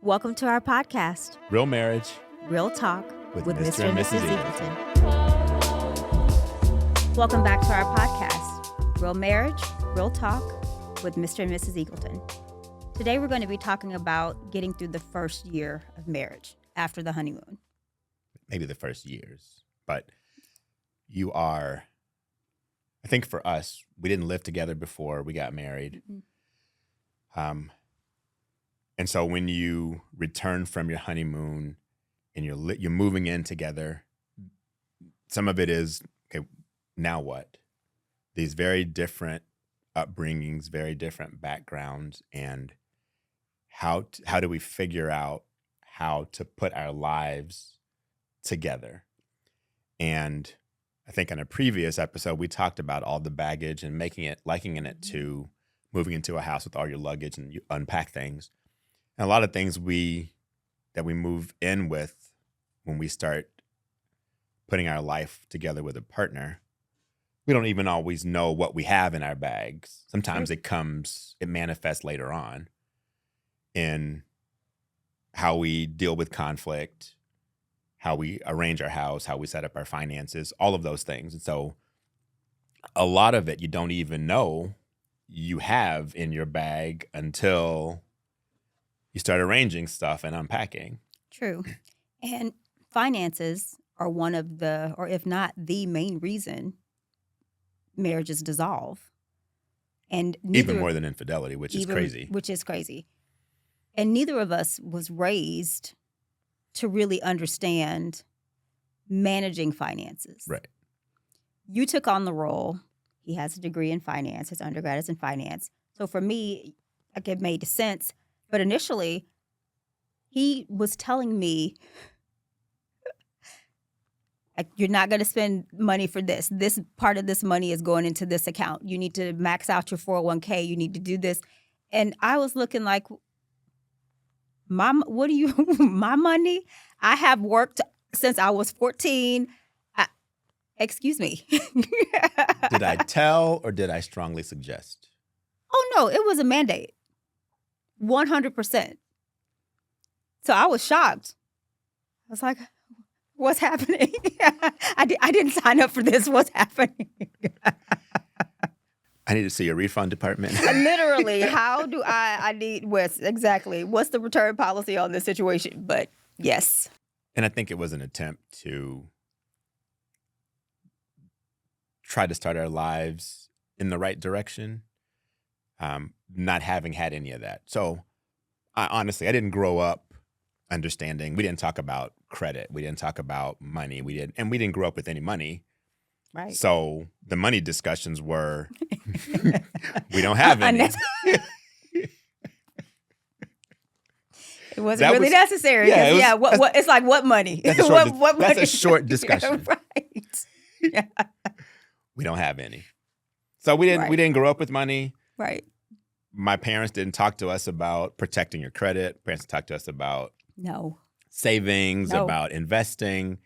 Welcome to our podcast, Real Marriage Real Talk with Mr. and Mrs. Eagleton. Welcome back to our podcast, Real Marriage, Real Talk with Mr. and Mrs. Eagleton. Today we're going to be talking about getting through the first year of marriage after the honeymoon. Maybe the first years, but you are, I think for us, we didn't live together before we got married. Mm-hmm. And so when you return from your honeymoon and you're moving in together, some of it is, okay, now what? These very different upbringings, very different backgrounds, and how do we figure out how to put our lives together? And I think in a previous episode, we talked about all the baggage and likening it to moving into a house with all your luggage and you unpack things. And a lot of things that we move in with when we start putting our life together with a partner, we don't even always know what we have in our bags. Sometimes it manifests later on in how we deal with conflict, how we arrange our house, how we set up our finances, all of those things. And so a lot of it you don't even know you have in your bag until you start arranging stuff and unpacking. True. And finances are one of the, or if not the main reason marriages dissolve. And even more than infidelity, which is crazy. Which is crazy. And neither of us was raised to really understand managing finances. Right. You took on the role. He has a degree in finance. His undergrad is in finance. So for me, it made sense. But initially, he was telling me, you're not going to spend money for this. This part of this money is going into this account. You need to max out your 401k. You need to do this. And I was looking like, my money? I have worked since I was 14. Excuse me. Did I tell or did I strongly suggest? Oh, no, it was a mandate. 100%. So I was shocked. I was like, what's happening? I didn't sign up for this. What's happening? I need to see your refund department. Literally, how do I need exactly. What's the return policy on this situation? But yes. And I think it was an attempt to try to start our lives in the right direction. Not having had any of that. So honestly, I didn't grow up understanding. We didn't talk about credit. We didn't talk about money. We didn't grow up with any money. Right. So the money discussions were, we don't have any. It wasn't really necessary. Yeah, what it's like, what money? That's a short, what money? That's a short discussion. Right. Yeah. We don't have any. So we didn't grow up with money. Right. My parents didn't talk to us about protecting your credit. Parents talked to us about savings, about investing,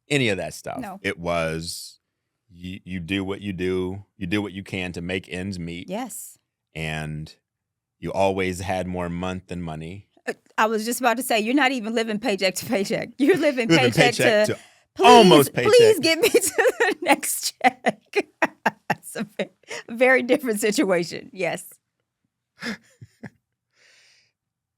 any of that stuff. No. It was you do what you do. You do what you can to make ends meet. Yes. And you always had more month than money. I was just about to say, you're not even living paycheck to paycheck. You're living paycheck to almost paycheck. Please get me to the next check. It's a very different situation. Yes.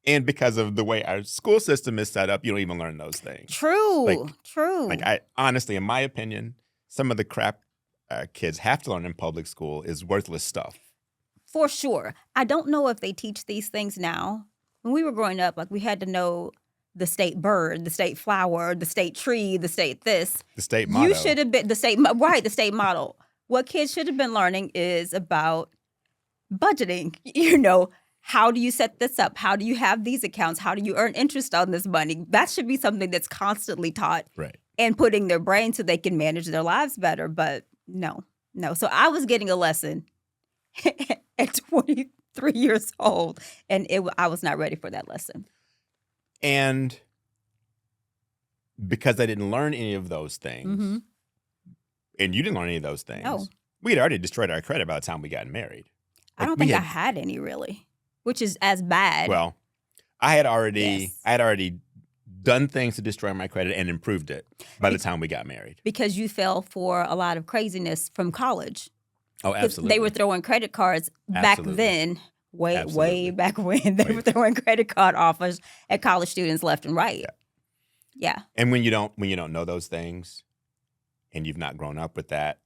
And because of the way our school system is set up, you don't even learn those things. True. True. Like I honestly, in my opinion, some of the crap kids have to learn in public school is worthless stuff. For sure. I don't know if they teach these things now. When we were growing up, like we had to know the state bird, the state flower, the state tree, the state this. The state motto. You should have been the state motto. What kids should have been learning is about budgeting. How do you set this up? How do you have these accounts? How do you earn interest on this money? That should be something that's constantly taught. Right. And putting their brain so they can manage their lives better. But no. So I was getting a lesson at 23 years old, and I was not ready for that lesson. And because I didn't learn any of those things, and you didn't learn any of those things, we had already destroyed our credit by the time we got married. I don't think I had any, really, which is as bad. Well, I had already Yes. I had already done things to destroy my credit and improved it by the time we got married. Because you fell for a lot of craziness from college. Oh, 'Cause absolutely. they were throwing credit cards back Absolutely. then, way Absolutely. back when. They Way were throwing credit card offers at college students left and right. Yeah. And when you don't know those things and you've not grown up with that,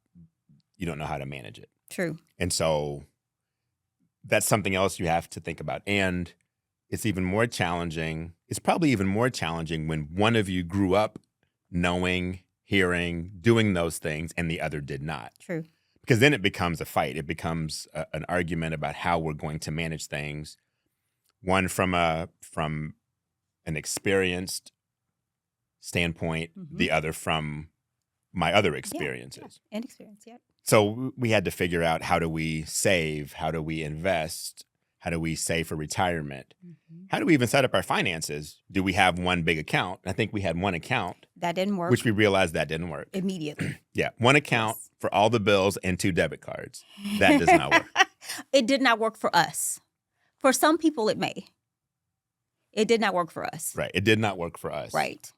you don't know how to manage it. True. And so that's something else you have to think about. And it's even more challenging. It's probably even more challenging when one of you grew up knowing, hearing, doing those things, and the other did not. True. Because then it becomes a fight. It becomes an argument about how we're going to manage things. One from an experienced standpoint, the other from my other experiences. Yeah. Inexperience, yeah. So we had to figure out, how do we save? How do we invest? How do we save for retirement? How do we even set up our finances? Do we have one big account? I think we had one account. That didn't work. Which we realized that didn't work. Immediately. Yeah. One account for all the bills and 2 debit cards. That does not work. It did not work for us. For some people, it may. It did not work for us. Right. It did not work for us. Right.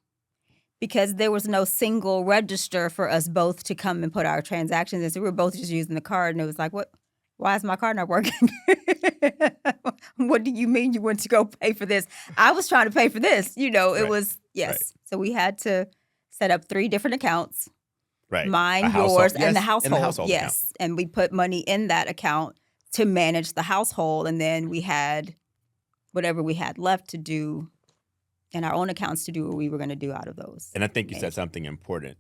Because there was no single register for us both to come and put our transactions in. So we were both just using the card, and it was like, what? Why is my card not working? What do you mean you went to go pay for this? I was trying to pay for this. It was, yes. Right. So we had to set up 3 different accounts. Right. Mine, yours, and the household. Yes. Account. And we put money in that account to manage the household. And then we had whatever we had left to do in our own accounts to do what we were going to do out of those. And I think you said something important,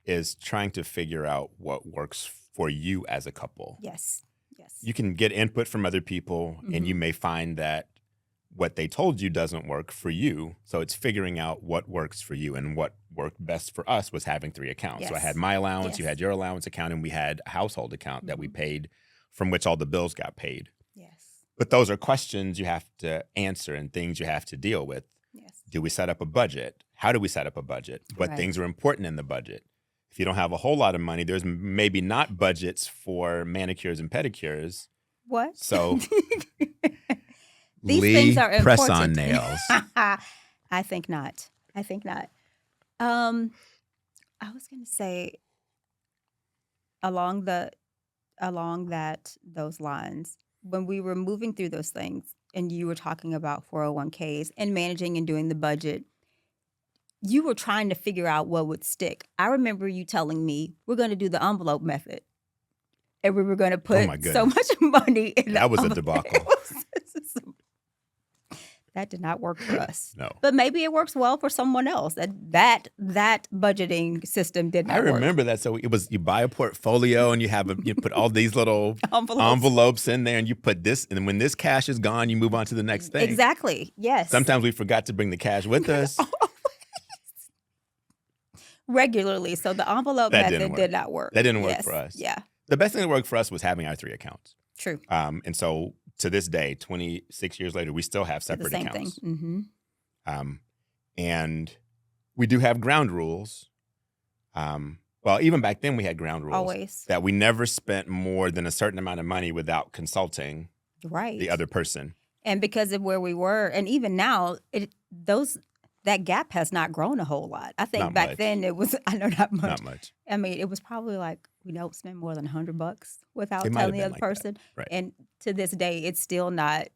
is trying to figure out what works for you as a couple. Yes. You can get input from other people, and you may find that what they told you doesn't work for you. So it's figuring out what works for you, and what worked best for us was having 3 accounts. Yes. So I had my allowance, you had your allowance account, and we had a household account that we paid, from which all the bills got paid. Yes. But those are questions you have to answer and things you have to deal with. Yes. Do we set up a budget? How do we set up a budget? What things are important in the budget? If you don't have a whole lot of money, there's maybe not budgets for manicures and pedicures. What? So these things are important. Press on nails. I think not. I was going to say along those lines, when we were moving through those things, and you were talking about 401ks and managing and doing the budget, you were trying to figure out what would stick. I remember you telling me, we're going to do the envelope method. And we were going to put so much money in that was a debacle. That did not work for us. No. But maybe it works well for someone else. That budgeting system did not work. I remember that. So it was, you buy a portfolio and you put all these little envelopes in there, and you put this, and when this cash is gone, you move on to the next thing. Exactly. Yes. Sometimes we forgot to bring the cash with us. Regularly. So the envelope method did not work. That didn't work for us. Yeah. The best thing that worked for us was having our 3 accounts. True. And so to this day, 26 years later, we still have separate accounts. The same thing. And we do have ground rules. Well, even back then we had ground rules. Always. That we never spent more than a certain amount of money without consulting the other person. And because of where we were, and even now, that gap has not grown a whole lot. I think back then it was, I know not much. Not much. I mean, it was probably like, we don't spend more than $100 without telling the other person. Right. And to this day, it's still not,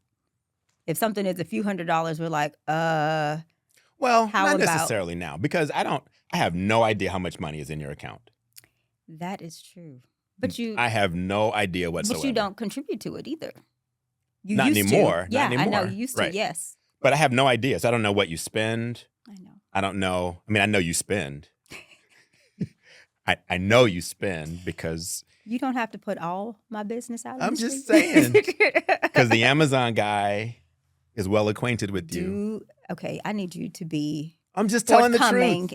if something is a few $100s, we're like, well, not necessarily now, because I have no idea how much money is in your account. That is true. But I have no idea whatsoever. But you don't contribute to it either. You not used anymore. To. Yeah, not anymore. I know. You used to, yes. But I have no idea. So I don't know what you spend. I know. I don't know. I mean, I know you spend. I know you spend because... You don't have to put all my business out. I'm just saying. Because the Amazon guy is well acquainted with you. Okay, I need you to be I'm just telling the truth.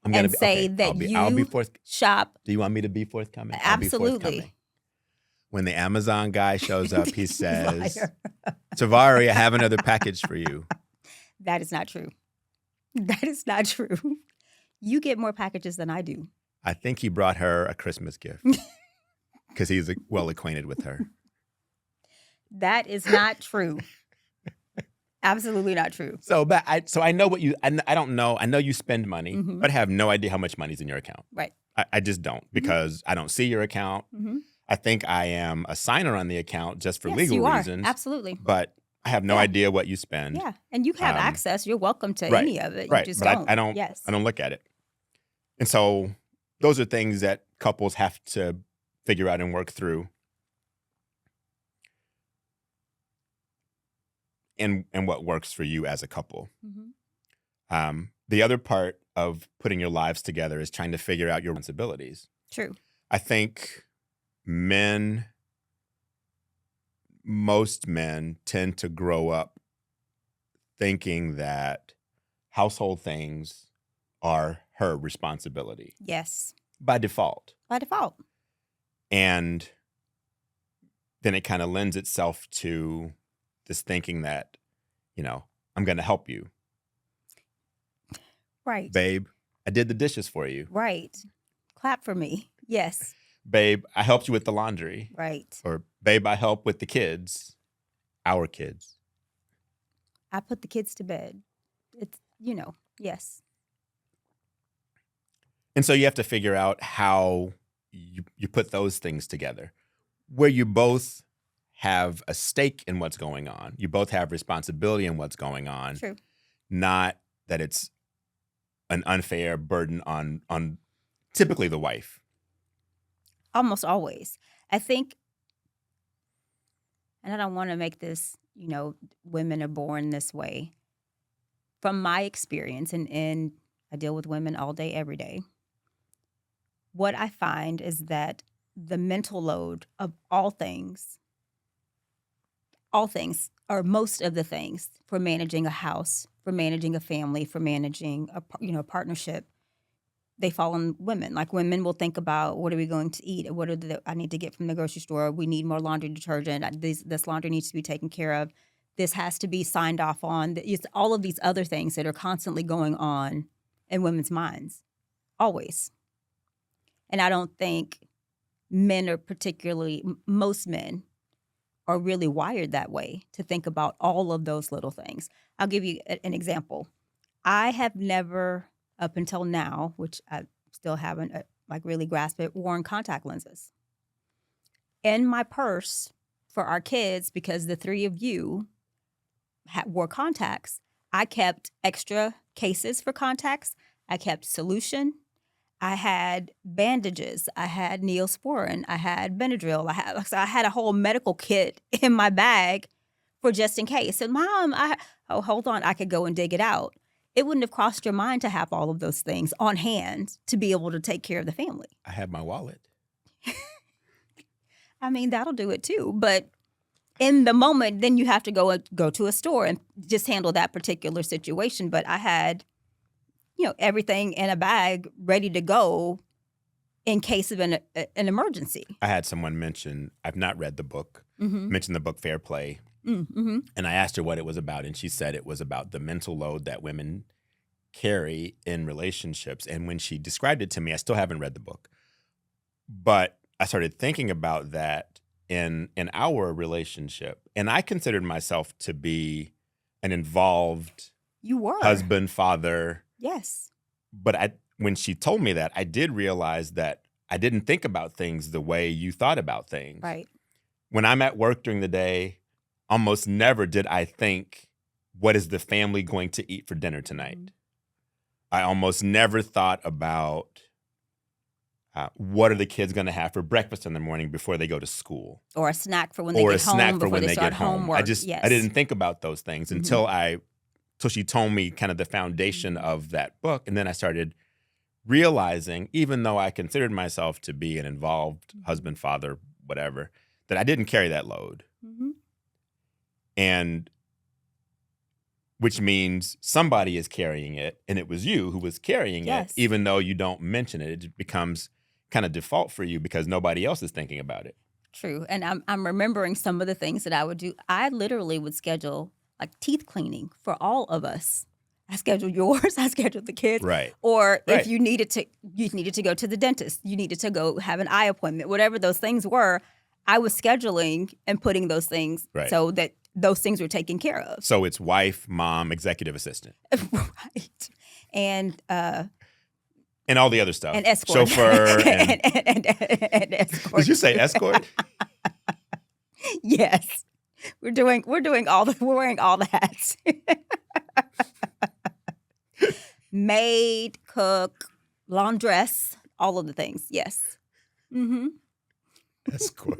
And say that I'll be shop. Do you want me to be forthcoming? Absolutely. When the Amazon guy shows up, he says, Tavari, I have another package for you. That is not true. That is not true. You get more packages than I do. I think he brought her a Christmas gift because he's well acquainted with her. That is not true. Absolutely not true. So, but I know what you. I don't know. I know you spend money, Mhm. but I have no idea how much money's in your account. Right. I just don't because I don't see your account. Mm-hmm. I think I am a signer on the account just for Yes, legal you are. reasons. Absolutely. But I have no Yeah. idea what you spend. Yeah. And you have access. You're welcome to Right, any of it. You right. just But don't. I don't. Yes. I don't look at it. And so those are things that couples have to figure out and work through. And what works for you as a couple. Mm-hmm. The other part of putting your lives together is trying to figure out your responsibilities. True. I think most men tend to grow up thinking that household things are her responsibility Yes. by default. By default. And then it kind of lends itself to this thinking that, I'm going to help you. Right. Babe, I did the dishes for you. Right. Clap for me. Yes. Babe, I helped you with the laundry. Right. Or babe, I help with the kids. Our kids. I put the kids to bed. It's, yes. And so you have to figure out how you put those things together where you both have a stake in what's going on. You both have responsibility in what's going on. True. Not that it's an unfair burden on typically the wife. Almost always. I think, and I don't want to make this, women are born this way. From my experience, and I deal with women all day, every day, what I find is that the mental load of all things, or most of the things for managing a house, for managing a family, for managing a partnership, they fall on women. Like women will think about, what are we going to eat? What I need to get from the grocery store? We need more laundry detergent. This laundry needs to be taken care of. This has to be signed off on. It's all of these other things that are constantly going on in women's minds, always. And I don't think men are most men are really wired that way to think about all of those little things. I'll give you an example. I have never, up until now, which I still haven't really grasped it, worn contact lenses. In my purse for our kids, because the three of you wore contacts, I kept extra cases for contacts. I kept solution. I had bandages. I had Neosporin. I had Benadryl. I had a whole medical kit in my bag for just in case. And Mom, hold on, I could go and dig it out. It wouldn't have crossed your mind to have all of those things on hand to be able to take care of the family. I had my wallet. I mean, that'll do it too. But in the moment, then you have to go to a store and just handle that particular situation. But I had, everything in a bag ready to go in case of an emergency. I had someone mention, I've not read the book, mention the book Fair Play. Mm-hmm. And I asked her what it was about, and she said it was about the mental load that women carry in relationships. And when she described it to me, I still haven't read the book, but I started thinking about that in our relationship. And I considered myself to be an involved husband, father. Yes. But when she told me that, I did realize that I didn't think about things the way you thought about things. Right. When I'm at work during the day, almost never did I think, what is the family going to eat for dinner tonight? Mm-hmm. I almost never thought about what are the kids going to have for breakfast in the morning before they go to school, or a snack for when they get home, before they start homework. I didn't think about those things until she told me kind of the foundation of that book, and then I started realizing, even though I considered myself to be an involved husband, father, whatever, that I didn't carry that load. Mm-hmm. And which means somebody is carrying it, and it was you who was carrying it, even though you don't mention it. It becomes kind of default for you because nobody else is thinking about it. True. And I'm remembering some of the things that I would do. I literally would schedule like teeth cleaning for all of us. I scheduled yours. I scheduled the kids. Right. Or if you needed to go to the dentist, you needed to go have an eye appointment, whatever those things were, I was scheduling and putting those things so that those things were taken care of. So it's wife, mom, executive assistant. Right. And all the other stuff. and escort. Chauffeur and escort. Did you say escort? Yes. We're wearing all the hats. Maid, cook, laundress, all of the things. Yes. Mm-hmm. Escort.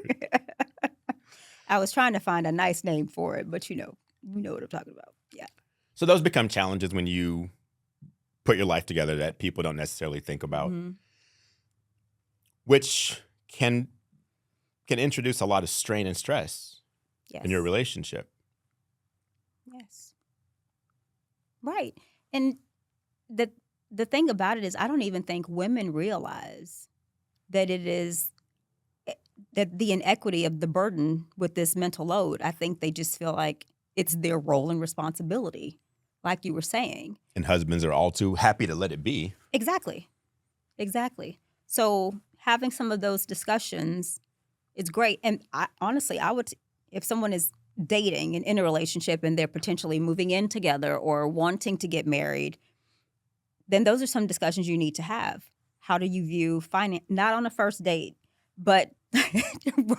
I was trying to find a nice name for it, but you know what I'm talking about. Yeah. So those become challenges when you put your life together that people don't necessarily think about, Mhm. which can introduce a lot of strain and stress Yes. in your relationship. Yes. Right. And the thing about it is, I don't even think women realize that it is that the inequity of the burden with this mental load. I think they just feel like it's their role and responsibility, like you were saying. And husbands are all too happy to let it be. Exactly. So having some of those discussions is great. And honestly, I would, if someone is dating and in a relationship and they're potentially moving in together or wanting to get married, then those are some discussions you need to have. How do you view finance? Not on a first date, but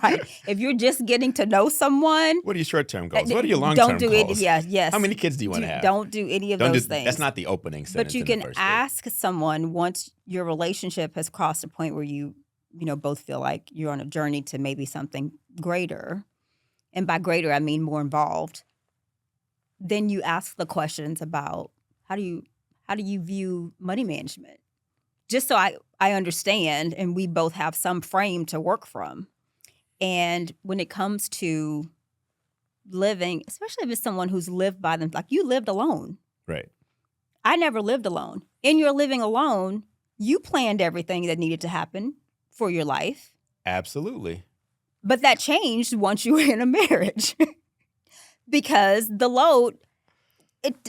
right. If you're just getting to know someone, What are your short-term goals? What are your long-term don't do goals? it. Yes. How many kids do you want to have? Don't do any of those things. That's not the opening sentence. But you in the can first date. ask someone once your relationship has crossed a point where you both feel like you're on a journey to maybe something greater. And by greater, I mean more involved. Then you ask the questions about how do you view money management? Just so I understand and we both have some frame to work from. And when it comes to living, especially if it's someone who's lived by them, like you lived alone. Right. I never lived alone. In your living alone, you planned everything that needed to happen for your life. Absolutely. But that changed once you were in a marriage. Because the load,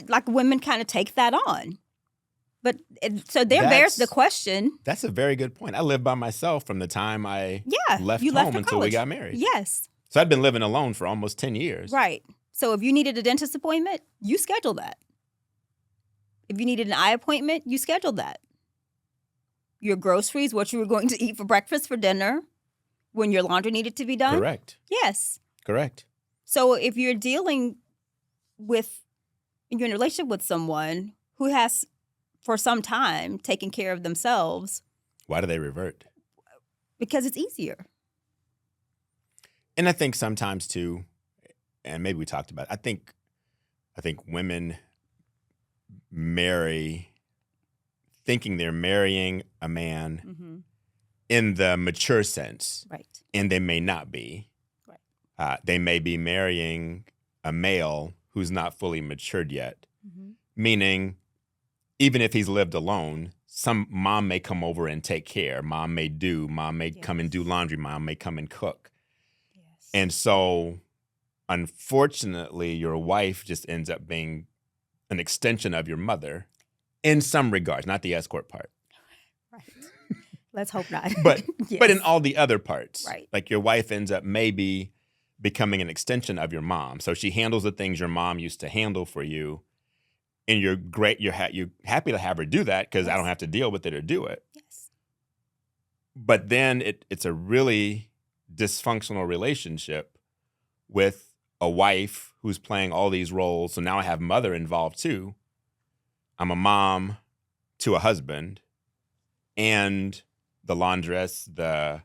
like women kind of take that on. But so there's the question. That's a very good point. I lived by myself from the time I left you home left until we got married. Yes. So I'd been living alone for almost 10 years. Right. So if you needed a dentist appointment, you scheduled that. If you needed an eye appointment, you scheduled that. Your groceries, what you were going to eat for breakfast, for dinner, when your laundry needed to be done. Correct. Yes. Correct. So if you're you're in a relationship with someone who has, for some time, taken care of themselves. Why do they revert? Because it's easier. And I think sometimes too, and maybe we talked about it, I think women marry thinking they're marrying a man in the mature sense. Right. And they may not be. Right. They may be marrying a male who's not fully matured yet. Meaning, even if he's lived alone, some mom may come over and take care. Mom may come and do laundry. Mom may come and cook. Yes. And so, unfortunately, your wife just ends up being an extension of your mother in some regards, not the escort part. Right. Let's hope not. But Yes. But in all the other parts. Right. Like your wife ends up maybe becoming an extension of your mom. So she handles the things your mom used to handle for you. And you're happy to have her do that because I don't have to deal with it or do it. Yes. But then it's a really dysfunctional relationship with a wife who's playing all these roles. So now I have mother involved too. I'm a mom to a husband and the laundress, the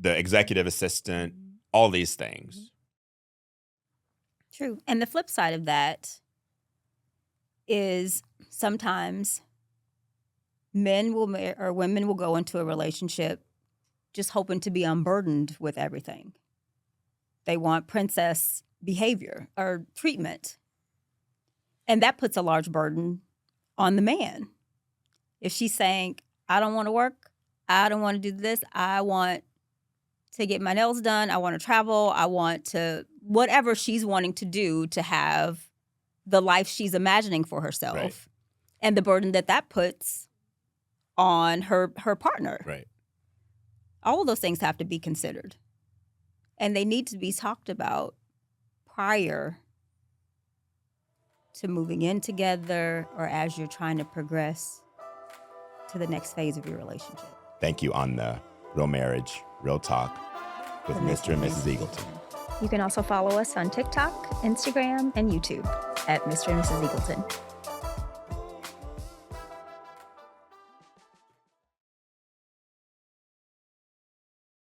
executive assistant, all these things. True. And the flip side of that is sometimes men will or women will go into a relationship just hoping to be unburdened with everything. They want princess behavior or treatment. And that puts a large burden on the man. If she's saying, I don't want to work, I don't want to do this, I want to get my nails done, I want to travel, I want to, whatever she's wanting to do to have the life she's imagining for herself, right. And the burden that puts on her partner. Right. All of those things have to be considered. And they need to be talked about prior to moving in together or as you're trying to progress to the next phase of your relationship. Thank you on the Real Marriage, Real Talk with Mr. and Mrs. Eagleton. You can also follow us on TikTok, Instagram, and YouTube at Mr. and Mrs. Eagleton.